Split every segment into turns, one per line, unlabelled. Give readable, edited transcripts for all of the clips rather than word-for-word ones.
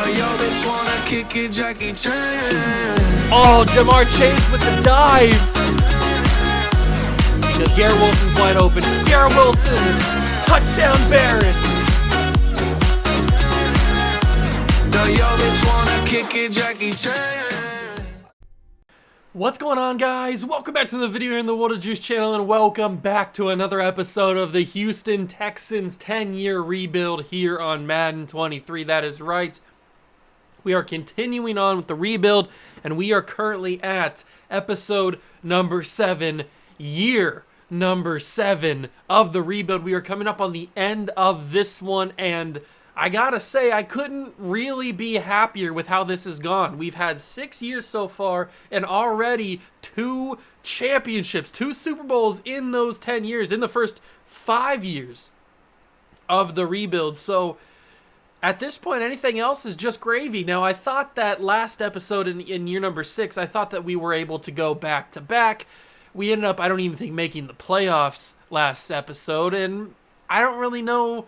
Oh, Jamar Chase with the dive. Because Garrett Wilson's wide open. Garrett Wilson, touchdown Barrett. What's going on, guys? Welcome back to the video here in the World of Juice channel, and welcome back to another episode of the Houston Texans 10-year rebuild here on Madden 23. That is right. We are continuing on with the rebuild, and we are currently at episode number 7, year number 7 of the rebuild. We are coming up on the end of this one, and I gotta say, I couldn't really be happier with how this has gone. We've had 6 years so far, and already 2 championships, 2 Super Bowls in those 10 years, in the first 5 years of the rebuild. So at this point, anything else is just gravy. Now, I thought that last episode in year number 6, I thought that we were able to go back to back. We ended up, I don't even think, making the playoffs last episode, and I don't really know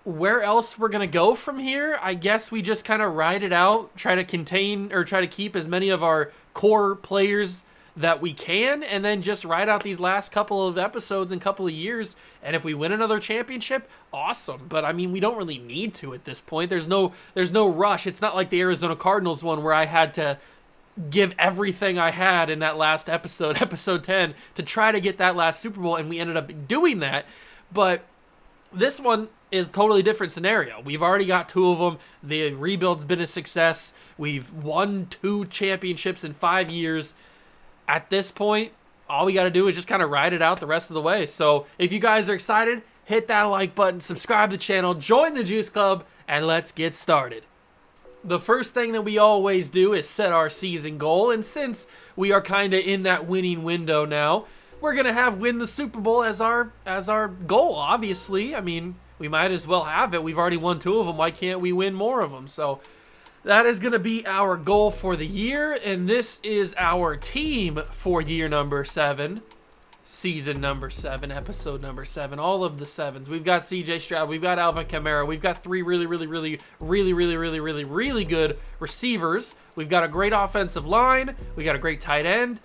where else we're going to go from here. I guess we just kind of ride it out, try to contain or try to keep as many of our core players that we can, and then just ride out these last couple of episodes and couple of years. And if we win another championship, awesome. But I mean, we don't really need to at this point. There's no rush. It's not like the Arizona Cardinals one where I had to give everything I had in that last episode, episode 10, to try to get that last Super Bowl, and we ended up doing that. But this one is a totally different scenario. We've already got 2 of them. The rebuild's been a success. We've won 2 championships in 5 years. At this point, all we got to do is just kind of ride it out the rest of the way. So if you guys are excited, hit that like button, subscribe to the channel, join the Juice Club, and let's get started. The first thing that we always do is set our season goal, and since we are kind of in that winning window now, we're going to have win the Super Bowl as our goal, obviously. I mean, we might as well have it. We've already won 2 of them. Why can't we win more of them? So that is going to be our goal for the year, and this is our team for year number 7, season number 7, episode number 7, all of the 7s. We've got CJ Stroud, we've got Alvin Kamara, we've got 3 really good receivers. We've got a great offensive line, we got a great tight end.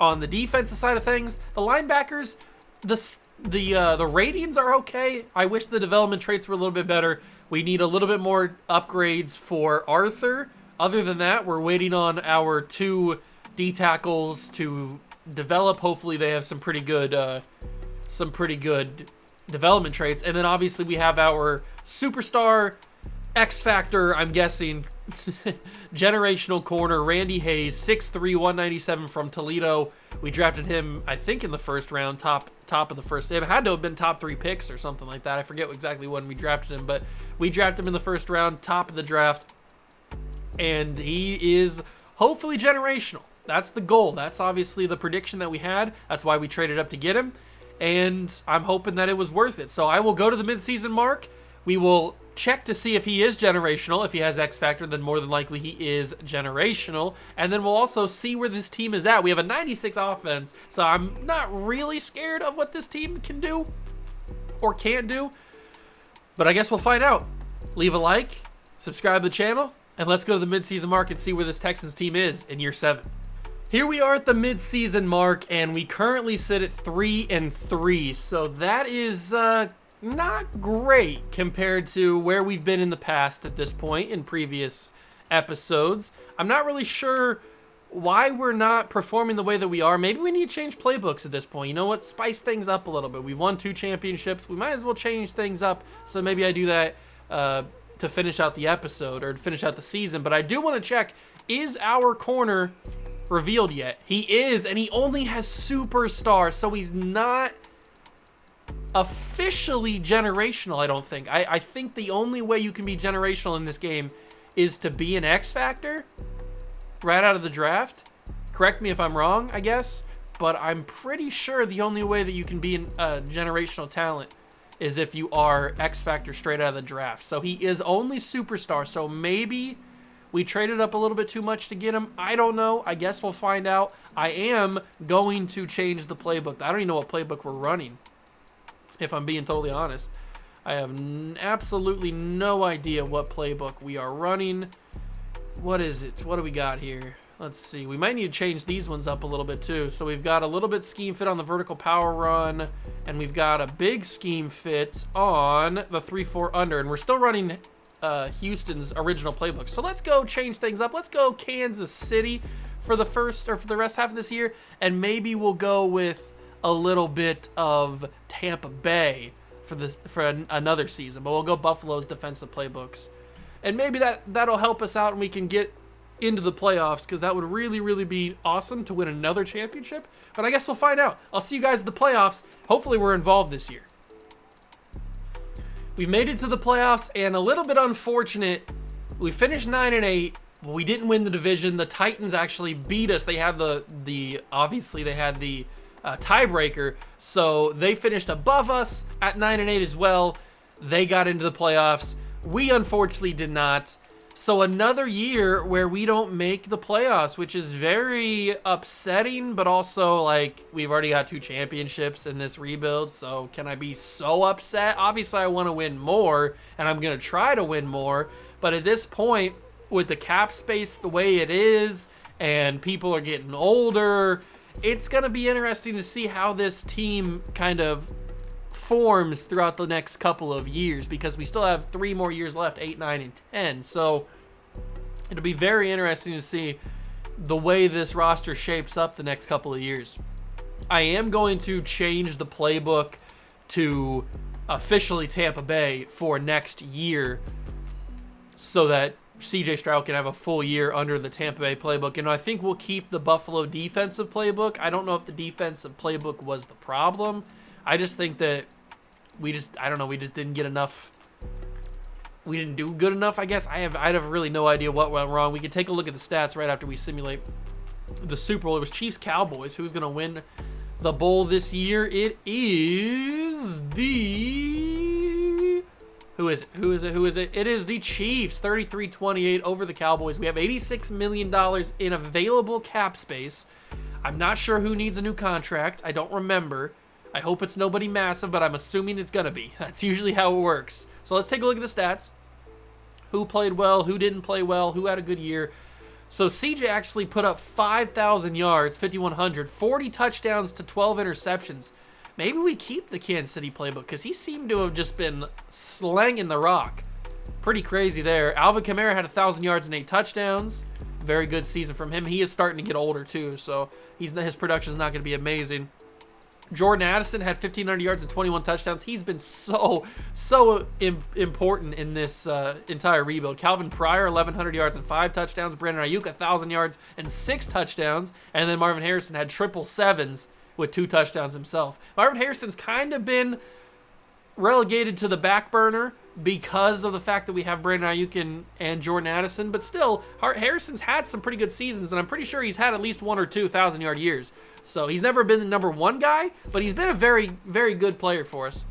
On the defensive side of things, the linebackers, the ratings are okay. I wish the development traits were a little bit better. We need a little bit more upgrades for Arthur. Other than that, we're waiting on our 2 D tackles to develop. Hopefully, they have some pretty good development traits. And then obviously we have our superstar X Factor, I'm guessing, generational corner, Randy Hayes, 6'3", 197 from Toledo. We drafted him, I think, in the first round, top of the first. It had to have been top 3 picks or something like that. I forget exactly when we drafted him, but we drafted him in the first round, top of the draft, and he is hopefully generational. That's the goal. That's obviously the prediction that we had. That's why we traded up to get him, and I'm hoping that it was worth it. So I will go to the midseason mark. We will check to see if he is generational. If he has X Factor, then more than likely he is generational. And then we'll also see where this team is at. We have a 96 offense, so I'm not really scared of what this team can do or can't do. But I guess we'll find out. Leave a like, subscribe to the channel, and let's go to the midseason mark and see where this Texans team is in year 7. Here we are at the midseason mark, and we currently sit at 3-3. So that is not great compared to where we've been in the past at this point in previous episodes. I'm not really sure why we're not performing the way that we are. Maybe we need to change playbooks at this point. You know what? Spice things up a little bit. We've won 2 championships. We might as well change things up. So maybe I do that to finish out the episode or to finish out the season. But I do want to check, is our corner revealed yet? He is, and he only has superstars, so he's not officially generational, I don't think. I think the only way you can be generational in this game is to be an X Factor right out of the draft. Correct me if I'm wrong, I guess, but I'm pretty sure the only way that you can be a generational talent is if you are X Factor straight out of the draft. So he is only superstar, so maybe we traded up a little bit too much to get him. I don't know. I guess we'll find out. I am going to change the playbook. I don't even know what playbook we're running, if I'm being totally honest. I have absolutely no idea what playbook we are running. What is it? What do we got here? Let's see. We might need to change these ones up a little bit too. So we've got a little bit scheme fit on the vertical power run, and we've got a big scheme fit on the 3-4 under, and we're still running Houston's original playbook. So let's go change things up. Let's go Kansas City for the first or for the rest half of this year, and maybe we'll go with a little bit of Tampa Bay for another season. But we'll go Buffalo's defensive playbooks, and maybe that'll help us out, and we can get into the playoffs, because that would really, really be awesome to win another championship. But I guess we'll find out. I'll see you guys at the playoffs. Hopefully we're involved this year. We made it to the playoffs, and a little bit unfortunate, we finished 9-8, but we didn't win the division. The Titans actually beat us. They had obviously they had the tiebreaker, so they finished above us at 9-8 as well. They got into the playoffs. We unfortunately did not. So another year where we don't make the playoffs, which is very upsetting, but also, like, we've already got 2 championships in this rebuild, so can I be so upset? Obviously, I want to win more, and I'm going to try to win more, but at this point, with the cap space the way it is, and people are getting older, it's going to be interesting to see how this team kind of forms throughout the next couple of years, because we still have 3 more years left, 8, 9, and 10. So it'll be very interesting to see the way this roster shapes up the next couple of years. I am going to change the playbook to officially Tampa Bay for next year, so that CJ Stroud can have a full year under the Tampa Bay playbook. And I think we'll keep the Buffalo defensive playbook. I don't know if the defensive playbook was the problem. I just think that we just didn't get enough. We didn't do good enough, I guess. I have really no idea what went wrong. We can take a look at the stats right after we simulate the Super Bowl. It was Chiefs-Cowboys. Who's going to win the bowl this year? It is the... Who is it? It is the Chiefs, 33-28 over the Cowboys. We have $86 million in available cap space. I'm not sure who needs a new contract. I don't remember. I hope it's nobody massive, but I'm assuming it's going to be. That's usually how it works. So let's take a look at the stats. Who played well, who didn't play well, who had a good year. So CJ actually put up 5,000 yards, 5,100, 40 touchdowns to 12 interceptions. Maybe we keep the Kansas City playbook, because he seemed to have just been slanging the rock. Pretty crazy there. Alvin Kamara had 1,000 yards and 8 touchdowns. Very good season from him. He is starting to get older too, so his production is not going to be amazing. Jordan Addison had 1,500 yards and 21 touchdowns. He's been so important in this entire rebuild. Calvin Pryor, 1,100 yards and 5 touchdowns. Brandon Ayuk, 1,000 yards and 6 touchdowns. And then Marvin Harrison had 777s with 2 touchdowns himself. Marvin Harrison's kind of been relegated to the back burner because of the fact that we have Brandon Ayuk and Jordan Addison, but still, Harrison's had some pretty good seasons, and I'm pretty sure he's had at least 1 or 2 1,000-yard years. So he's never been the number 1 guy, but he's been a very, very good player for us.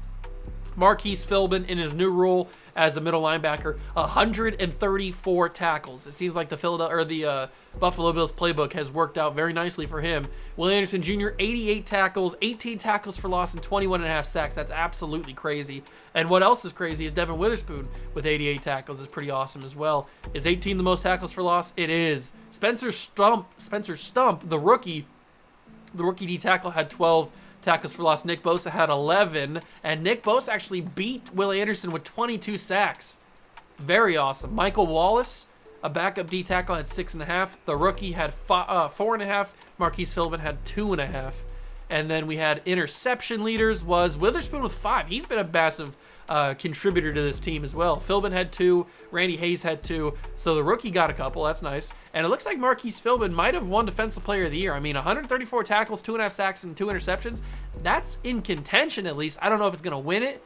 Marquise Philbin in his new role as a middle linebacker, 134 tackles. It seems like the Buffalo Bills playbook has worked out very nicely for him. Will Anderson Jr., 88 tackles, 18 tackles for loss, and 21.5 sacks. That's absolutely crazy. And what else is crazy is Devin Witherspoon with 88 tackles is pretty awesome as well. Is 18 the most tackles for loss? It is. Spencer Stump, the rookie D tackle, had 12 tackles for loss. Nick Bosa had 11, and Nick Bosa actually beat Will Anderson with 22 sacks. Very awesome. Michael Wallace, a backup D tackle, had 6.5. The rookie had 4.5. Marquise Philbin had 2.5. And then we had interception leaders was Witherspoon with 5. He's been a massive contributor to this team as well. Philbin had 2. Randy Hayes had 2. So the rookie got a couple. That's nice. And it looks like Marquise Philbin might have won Defensive Player of the Year. I mean, 134 tackles, 2.5 sacks, and 2 interceptions. That's in contention, at least. I don't know if it's going to win it.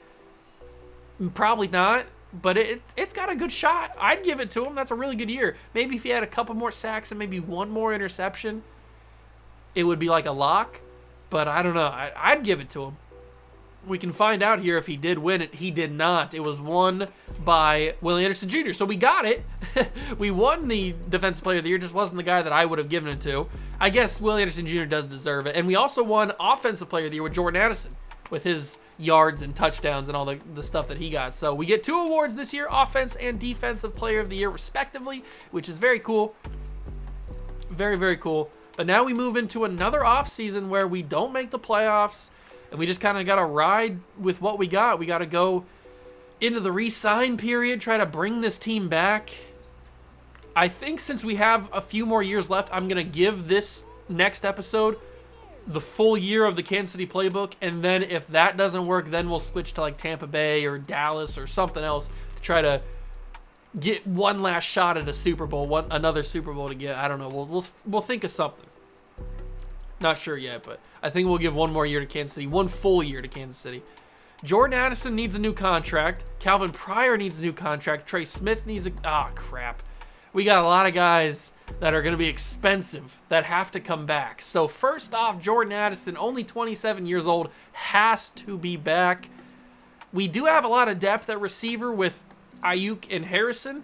Probably not. But it's got a good shot. I'd give it to him. That's a really good year. Maybe if he had a couple more sacks and maybe 1 more interception, it would be like a lock. But I don't know. I'd give it to him. We can find out here if he did win it. He did not. It was won by Will Anderson Jr. So we got it. We won the Defensive Player of the Year. Just wasn't the guy that I would have given it to. I guess Will Anderson Jr. does deserve it. And we also won Offensive Player of the Year with Jordan Addison. with his yards and touchdowns and all the stuff that he got. So we get 2 awards this year, Offense and Defensive Player of the Year respectively, which is very cool. Very, very cool. But now we move into another offseason where we don't make the playoffs, and we just kind of got to ride with what we got. We got to go into the re-sign period, try to bring this team back. I think since we have a few more years left, I'm going to give this next episode the full year of the Kansas City playbook, and then if that doesn't work, then we'll switch to like Tampa Bay or Dallas or something else to try to get one last shot at a Super Bowl, another Super Bowl to get. I don't know. We'll think of something. Not sure yet, but I think we'll give one more year to Kansas City, one full year to Kansas City. Jordan Addison needs a new contract. Calvin Pryor needs a new contract. Trey Smith needs a... crap. We got a lot of guys that are going to be expensive that have to come back. So first off, Jordan Addison, only 27 years old, has to be back. We do have a lot of depth at receiver with Ayuk and Harrison,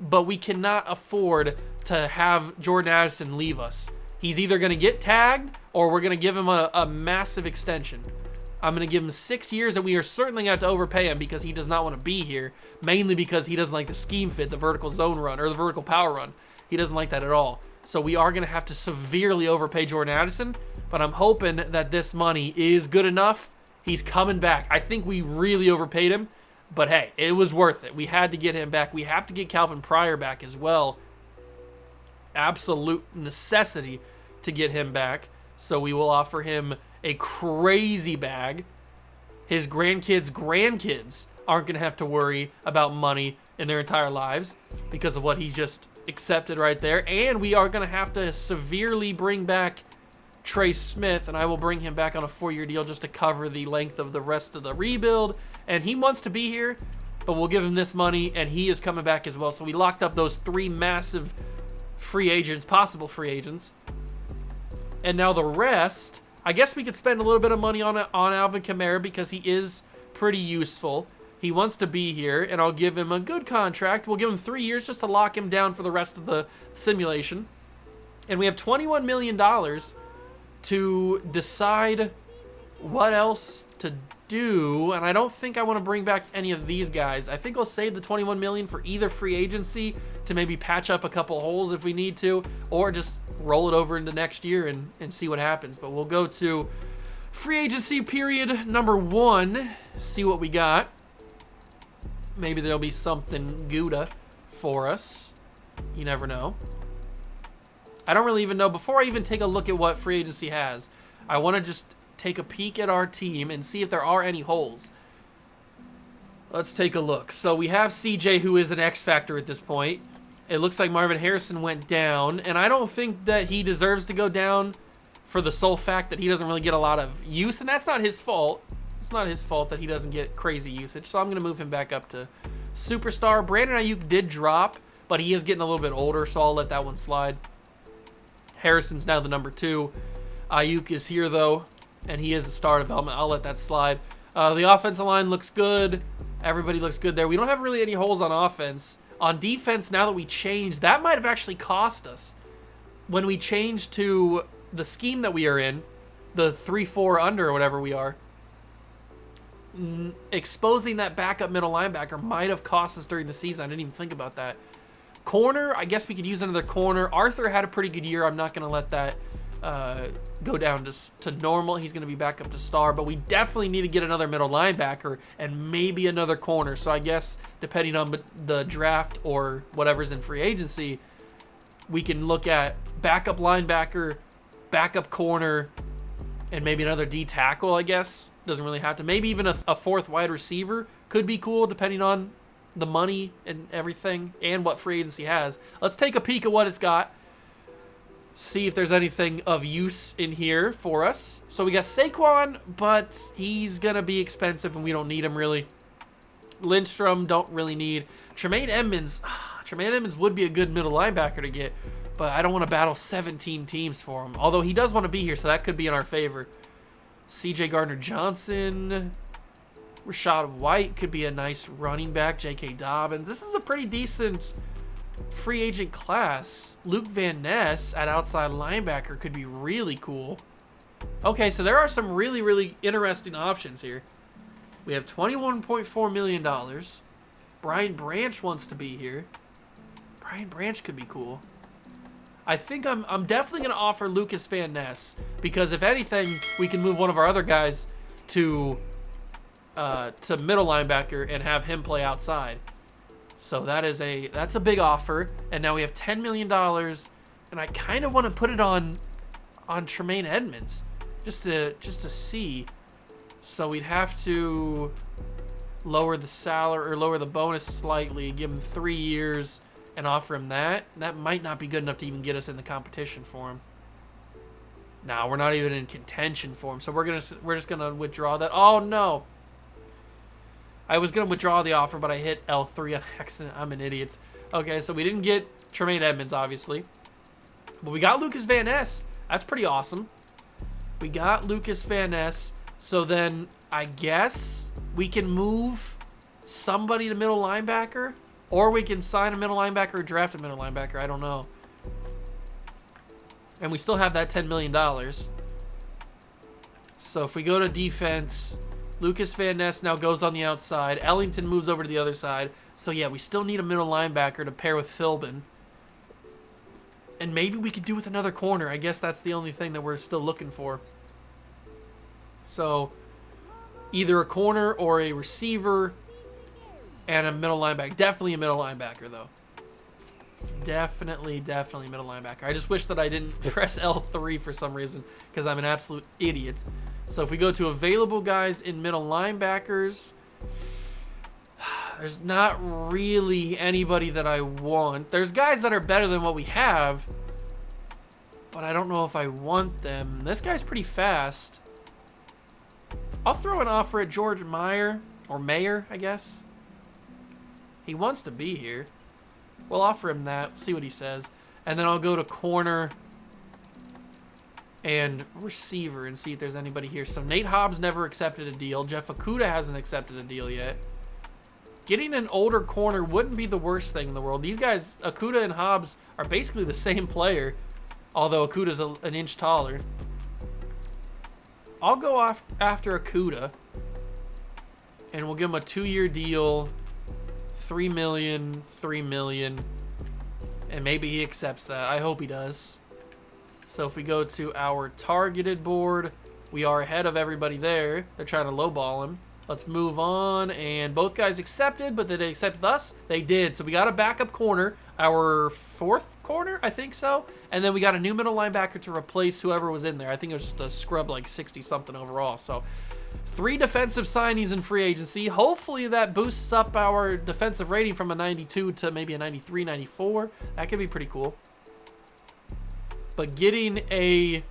but we cannot afford to have Jordan Addison leave us. He's either going to get tagged or we're going to give him a massive extension. I'm going to give him 6 years, and we are certainly going to have to overpay him because he does not want to be here, mainly because he doesn't like the scheme fit, the vertical zone run, or the vertical power run. He doesn't like that at all. So we are going to have to severely overpay Jordan Addison, but I'm hoping that this money is good enough. He's coming back. I think we really overpaid him, but hey, it was worth it. We had to get him back. We have to get Calvin Pryor back as well. Absolute necessity to get him back. So we will offer him a crazy bag. His grandkids aren't going to have to worry about money in their entire lives because of what he just accepted right there. And we are going to have to severely bring back Trey Smith, and I will bring him back on a 4-year deal just to cover the length of the rest of the rebuild. And he wants to be here, but we'll give him this money, and he is coming back as well. So we locked up those 3 massive free agents, possible free agents. And now the rest, I guess we could spend a little bit of money on Alvin Kamara because he is pretty useful. He wants to be here, and I'll give him a good contract. We'll give him 3 years just to lock him down for the rest of the simulation. And we have $21 million to decide what else to do. And I don't think I want to bring back any of these guys. I think I'll save the $21 million for either free agency to maybe patch up a couple holes if we need to, or just roll it over into next year and see what happens. But we'll go to free agency period number 1, see what we got. Maybe there'll be something Gouda for us. You never know. I don't really even know. Before I even take a look at what free agency has, I want to just take a peek at our team and see if there are any holes. Let's take a look. So we have CJ, who is an X factor at this point. It looks like Marvin Harrison went down, and I don't think that he deserves to go down for the sole fact that he doesn't really get a lot of use, and that's not his fault. It's not his fault that he doesn't get crazy usage, so I'm going to move him back up to superstar. Brandon Ayuk did drop, but he is getting a little bit older, so I'll let that one slide. Harrison's now the number 2. Ayuk is here, though, and he is a star development. I'll let that slide. The offensive line looks good. Everybody looks good there. We don't have really any holes on offense. On defense, now that we changed, that might have actually cost us. When we changed to the scheme that we are in, the 3-4 under or whatever we are, exposing that backup middle linebacker might have cost us during the season. I didn't even think about that. Corner, I guess we could use another corner. Arthur had a pretty good year. I'm not going to let that go down to normal. He's going to be back up to star, but we definitely need to get another middle linebacker and maybe another corner. So I guess depending on the draft or whatever's in free agency, we can look at backup linebacker, backup corner, and maybe another D tackle, I guess. Doesn't really have to. Maybe even a 4th wide receiver could be cool depending on the money and everything and what free agency has. Let's take a peek at what it's got. See if there's anything of use in here for us. So we got Saquon, but he's going to be expensive and we don't need him really. Lindstrom, don't really need. Tremaine Edmonds would be a good middle linebacker to get, but I don't want to battle 17 teams for him. Although he does want to be here, so that could be in our favor. CJ Gardner-Johnson. Rashad White could be a nice running back. J.K. Dobbins. This is a pretty decent free agent class. Luke Van Ness at outside linebacker could be really cool. Okay, so there are some really, really interesting options here. We have $21.4 million. Brian Branch wants to be here. Brian Branch could be cool. I think I'm definitely going to offer Lucas Van Ness, because if anything, we can move one of our other guys to middle linebacker and have him play outside. So that's a big offer. And now we have $10 million, and I kind of want to put it on Tremaine Edmonds just to see. So we'd have to lower the salary or lower the bonus slightly, give him 3 years, and offer him that. That might not be good enough to even get us in the competition for him. Nah, we're not even in contention for him. So we're just gonna withdraw that. Oh no! I was gonna withdraw the offer, but I hit L3 on accident. I'm an idiot. Okay, so we didn't get Tremaine Edmonds, obviously, but we got Lucas Van Ness. That's pretty awesome. We got Lucas Van Ness. So then I guess we can move somebody to middle linebacker, or we can sign a middle linebacker or draft a middle linebacker. I don't know. And we still have that $10 million. So if we go to defense, Lucas Van Ness now goes on the outside. Ellington moves over to the other side. So yeah, we still need a middle linebacker to pair with Philbin. And maybe we could do with another corner. I guess that's the only thing that we're still looking for. So either a corner or a receiver and a middle linebacker. Definitely a middle linebacker, though. Definitely middle linebacker. I just wish that I didn't press L3 for some reason, because I'm an absolute idiot. So if we go to available guys in middle linebackers, there's not really anybody that I want. There's guys that are better than what we have, but I don't know if I want them. This guy's pretty fast. I'll throw an offer at George Meyer, or Mayer, I guess. He wants to be here. We'll offer him that, see what he says. And then I'll go to corner and receiver and see if there's anybody here. So Nate Hobbs never accepted a deal. Jeff Okudah hasn't accepted a deal yet. Getting an older corner wouldn't be the worst thing in the world. These guys, Okudah and Hobbs, are basically the same player, although Okudah's an inch taller. I'll go off after Okudah, and we'll give him a 2-year deal, $3 million, and maybe he accepts that. I hope he does. So if we go to our targeted board, we are ahead of everybody there. They're trying to lowball him. Let's move on, and both guys accepted, but did they accept us? They did. So we got a backup corner, our 4th corner, I think so, and then we got a new middle linebacker to replace whoever was in there. I think it was just a scrub, like 60-something overall. So 3 defensive signings in free agency. Hopefully that boosts up our defensive rating from a 92 to maybe a 93, 94. That could be pretty cool. But getting a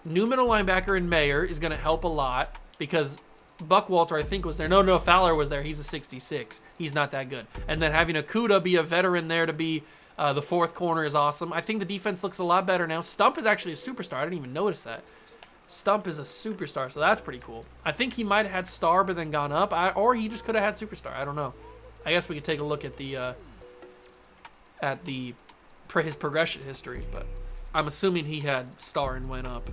new middle linebacker in Mayer is going to help a lot, because Buckwalter, I think, was there. No, Fowler was there. He's a 66. He's not that good. And then having Okudah be a veteran there to be the 4th corner is awesome. I think the defense looks a lot better now. Stump is actually a superstar. I didn't even notice that. Stump is a superstar, so that's pretty cool. I think he might have had star but then gone up, or he just could have had superstar. I don't know. I guess we could take a look at his progression history, but I'm assuming he had star and went up.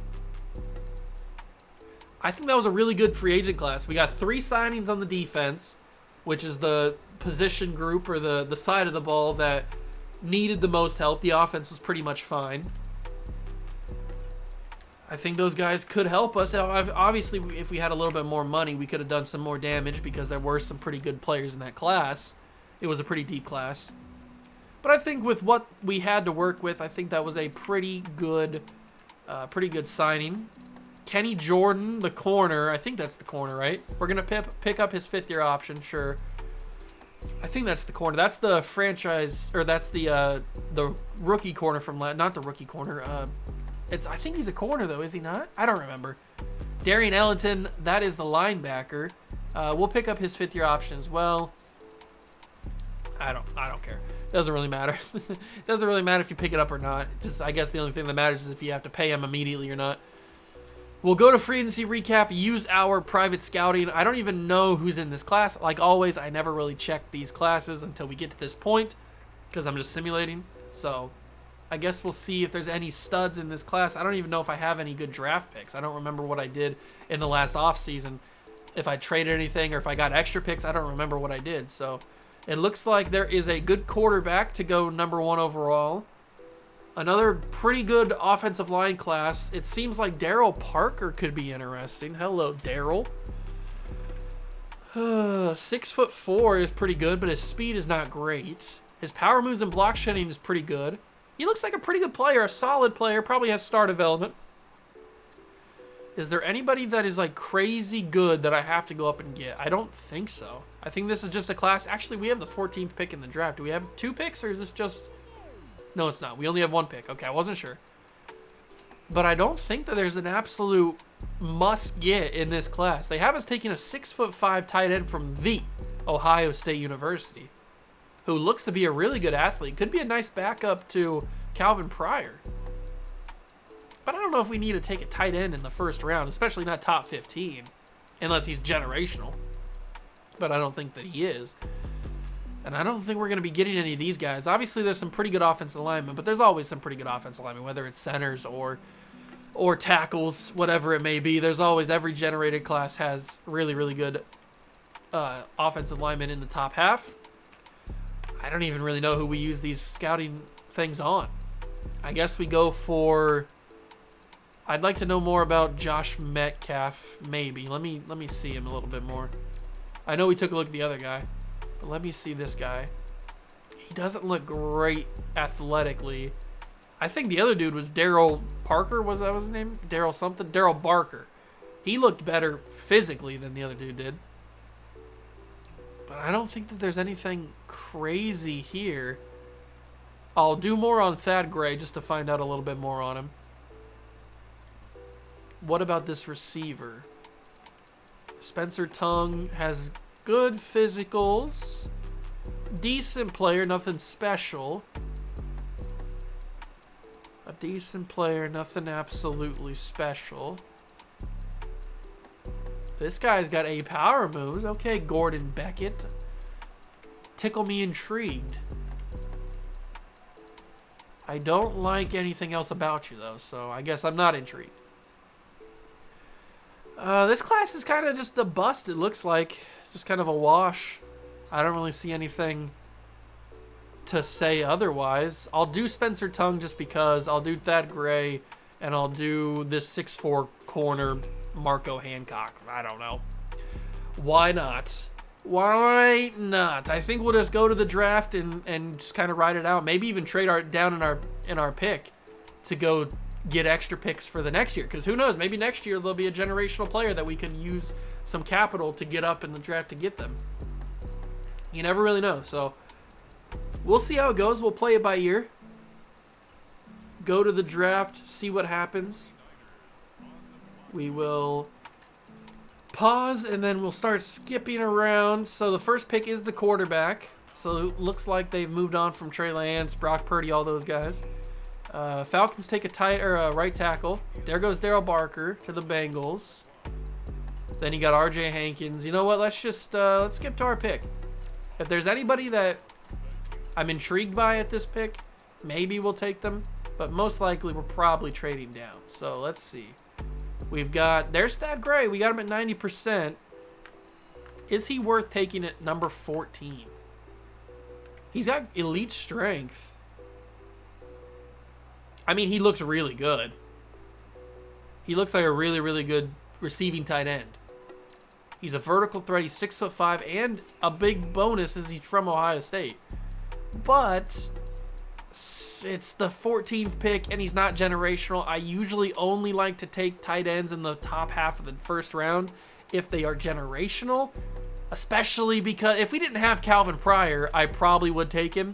I think that was a really good free agent class. We got 3 signings on the defense, which is the position group or the side of the ball that needed the most help. The offense was pretty much fine. I think those guys could help us. Obviously, if we had a little bit more money, we could have done some more damage, because there were some pretty good players in that class. It was a pretty deep class. But I think with what we had to work with, I think that was a pretty good signing. Kenny Jordan, the corner. I think that's the corner, right? We're going to pick up his 5th-year option, sure. I think that's the corner. That's the franchise, or that's the rookie corner from, not the rookie corner. I think he's a corner, though, is he not? I don't remember. Darian Ellington, that is the linebacker. We'll pick up his 5th-year option as well. I don't care. Doesn't really matter. Doesn't really matter if you pick it up or not. Just, I guess the only thing that matters is if you have to pay him immediately or not. We'll go to free agency recap, use our private scouting. I don't even know who's in this class. Like always, I never really check these classes until we get to this point, because I'm just simulating. So I guess we'll see if there's any studs in this class. I don't even know if I have any good draft picks. I don't remember what I did in the last offseason. If I traded anything or if I got extra picks, I don't remember what I did. So it looks like there is a good quarterback to go #1 overall. Another pretty good offensive line class. It seems like Daryl Parker could be interesting. Hello, Daryl. 6'4" is pretty good, but his speed is not great. His power moves and block shedding is pretty good. He looks like a pretty good player, a solid player, probably has star development. Is there anybody that is like crazy good that I have to go up and get? I don't think so. I think this is just a class. Actually, we have the 14th pick in the draft. Do we have 2 picks or is this just... No, it's not. We only have 1 pick. Okay, I wasn't sure. But I don't think that there's an absolute must get in this class. They have us taking a 6'5" tight end from the Ohio State University, who looks to be a really good athlete. Could be a nice backup to Calvin Pryor. But I don't know if we need to take a tight end in the first round, especially not top 15, unless he's generational. But I don't think that he is. And I don't think we're going to be getting any of these guys. Obviously, there's some pretty good offensive linemen, but there's always some pretty good offensive linemen, whether it's centers or tackles, whatever it may be. There's always, every generated class has really, really good offensive linemen in the top half. I don't even really know who we use these scouting things on. I guess we go for... I'd like to know more about Josh Metcalf, maybe. Let me see him a little bit more. I know we took a look at the other guy. But let me see this guy. He doesn't look great athletically. I think the other dude was Daryl Parker. Was that his name? Daryl something? Daryl Barker. He looked better physically than the other dude did. But I don't think that there's anything crazy here. I'll do more on Thad Gray just to find out a little bit more on him. What about this receiver? Spencer Tongue has good physicals. Decent player, nothing special. A decent player, nothing absolutely special. This guy's got A power moves. Okay, Gordon Beckett. Tickle me intrigued. I don't like anything else about you, though, so I guess I'm not intrigued. This class is kind of just a bust, it looks like. Just kind of a wash. I don't really see anything to say otherwise. I'll do Spencer Tongue just because. I'll do Thad Gray, and I'll do this 6'4" corner Marco Hancock. I don't know. Why not? Why not? I think we'll just go to the draft and just kind of ride it out. Maybe even trade down in our pick to go get extra picks for the next year. Because who knows? Maybe next year there'll be a generational player that we can use some capital to get up in the draft to get them. You never really know. So we'll see how it goes. We'll play it by ear. Go to the draft, see what happens. We will pause, and then we'll start skipping around. So the first pick is the quarterback. So it looks like they've moved on from Trey Lance, Brock Purdy, all those guys. Falcons take a right tackle. There goes Daryl Barker to the Bengals. Then you got R.J. Hankins. You know what? Let's just let's skip to our pick. If there's anybody that I'm intrigued by at this pick, maybe we'll take them. But most likely we're probably trading down. So let's see. We've got, there's Thad Gray. We got him at 90%. Is he worth taking at number 14? He's got elite strength. I mean, he looks really good. He looks like a really, really good receiving tight end. He's a vertical threat. He's 6'5", and a big bonus is he's from Ohio State. But it's the 14th pick, and he's not generational. I usually only like to take tight ends in the top half of the first round if they are generational, especially because if we didn't have Calvin Pryor, I probably would take him.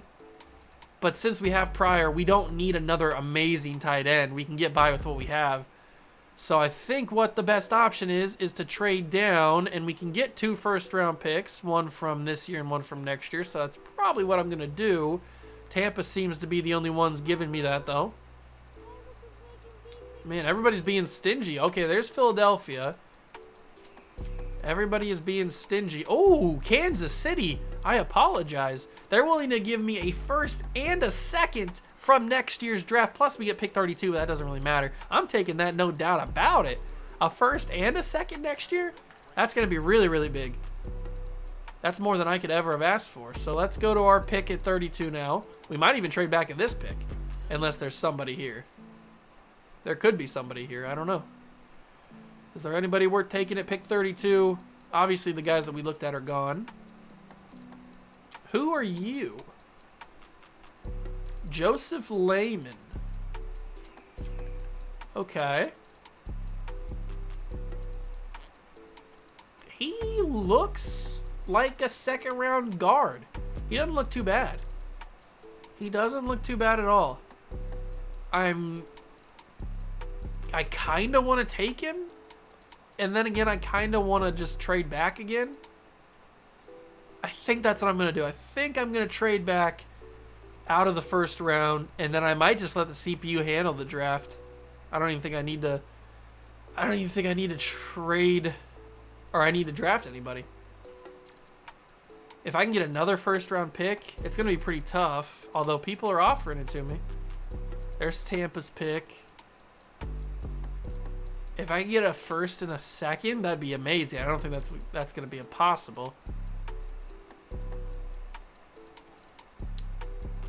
But since we have Pryor, we don't need another amazing tight end. We can get by with what we have. So I think what the best option is to trade down, and we can get 2 first-round picks, one from this year and one from next year. So that's probably what I'm going to do. Tampa seems to be the only ones giving me that, though. Man, everybody's being stingy. Okay, there's Philadelphia. Everybody is being stingy. Oh, Kansas City. I apologize. They're willing to give me a first and a second from next year's draft. Plus, we get pick 32, but that doesn't really matter. I'm taking that, no doubt about it. A first and a second next year? That's going to be really, really big. That's more than I could ever have asked for. So let's go to our pick at 32 now. We might even trade back at this pick, unless there's somebody here. There could be somebody here. I don't know. Is there anybody worth taking at pick 32? Obviously, the guys that we looked at are gone. Who are you? Joseph Lehman. Okay. He looks like a second round guard. He doesn't look too bad. He doesn't look too bad at all. I kind of want to take him. And then again, I kind of want to just trade back again. I think that's what I'm going to do. I think I'm going to trade back out of the first round. And then I might just let the CPU handle the draft. I don't even think I need to trade, or I need to draft anybody. If I can get another first round pick, it's going to be pretty tough. Although people are offering it to me. There's Tampa's pick. If I can get a first and a second, that'd be amazing. I don't think that's going to be impossible.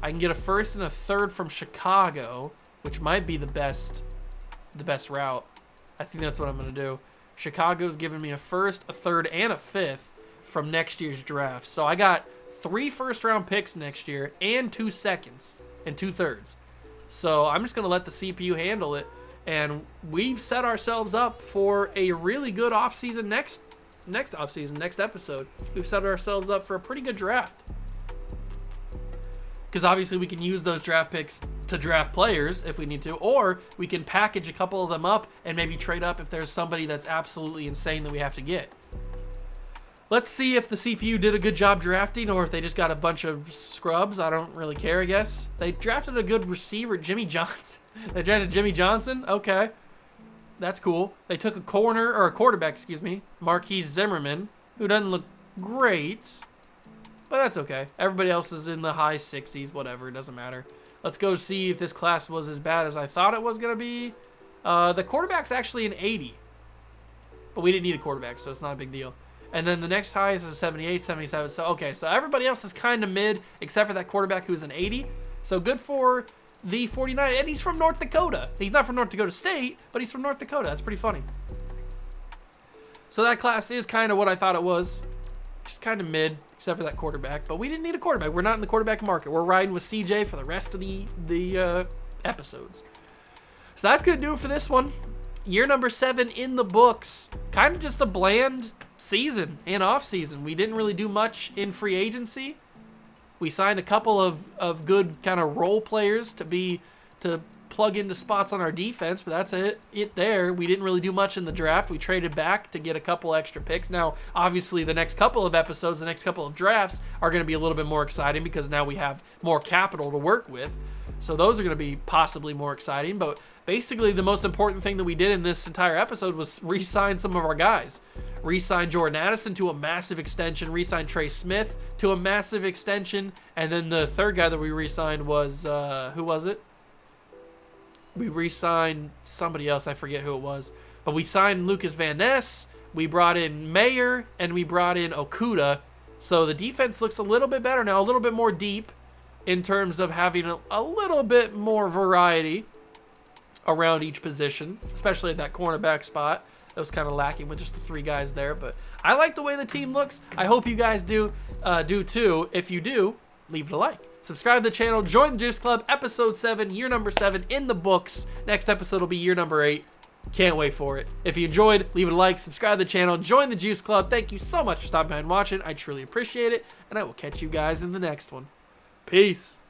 I can get a first and a third from Chicago, which might be the best route. I think that's what I'm going to do. Chicago's giving me a first, a third, and a fifth from next year's draft. So I got 3 first-round picks next year and 2 seconds and 2 thirds. So I'm just going to let the CPU handle it. And we've set ourselves up for a really good offseason next episode. We've set ourselves up for a pretty good draft. Because obviously we can use those draft picks to draft players if we need to, or we can package a couple of them up and maybe trade up if there's somebody that's absolutely insane that we have to get. Let's see if the CPU did a good job drafting or if they just got a bunch of scrubs. I don't really care, I guess. They drafted a good receiver, Jimmy Johnson. They drafted Jimmy Johnson? Okay. That's cool. They took a quarterback, Marquise Zimmerman, who doesn't look great, but that's okay. Everybody else is in the high 60s, whatever, it doesn't matter. Let's go see if this class was as bad as I thought it was going to be. The quarterback's actually an 80, but we didn't need a quarterback, so it's not a big deal. And then the next highest is a 78, 77. So, okay, so everybody else is kind of mid, except for that quarterback who's an 80. So good for the 49, and he's from North Dakota. He's not from North Dakota State, but he's from North Dakota. That's pretty funny. So that class is kind of what I thought it was. Just kind of mid, except for that quarterback. But we didn't need a quarterback. We're not in the quarterback market. We're riding with CJ for the rest of the episodes. So that's going to do it for this one. Year number 7 in the books. Kind of just a bland season and off season. We didn't really do much in free agency. We signed a couple of good kind of role players to plug into spots on our defense, but that's it there. We didn't really do much in the draft. We traded back to get a couple extra picks. Now, obviously, the next couple of episodes, the next couple of drafts are going to be a little bit more exciting because now we have more capital to work with. So those are going to be possibly more exciting, but basically the most important thing that we did in this entire episode was re-sign some of our guys. Re-sign Jordan Addison to a massive extension, re-sign Trey Smith to a massive extension, and then the third guy that we re-signed was, who was it? We re-signed somebody else, I forget who it was. But we signed Lucas Van Ness, we brought in Mayer, and we brought in Okuda. So the defense looks a little bit better now, a little bit more deep in terms of having a little bit more variety around each position, especially at that cornerback spot. That was kind of lacking with just the 3 guys there, but I like the way the team looks. I hope you guys do too. If you do, leave it a like. Subscribe to the channel, join the Juice Club, episode 7, year number 7 in the books. Next episode will be year number 8. Can't wait for it. If you enjoyed, leave it a like, subscribe to the channel, join the Juice Club. Thank you so much for stopping by and watching. I truly appreciate it, and I will catch you guys in the next one. Peace.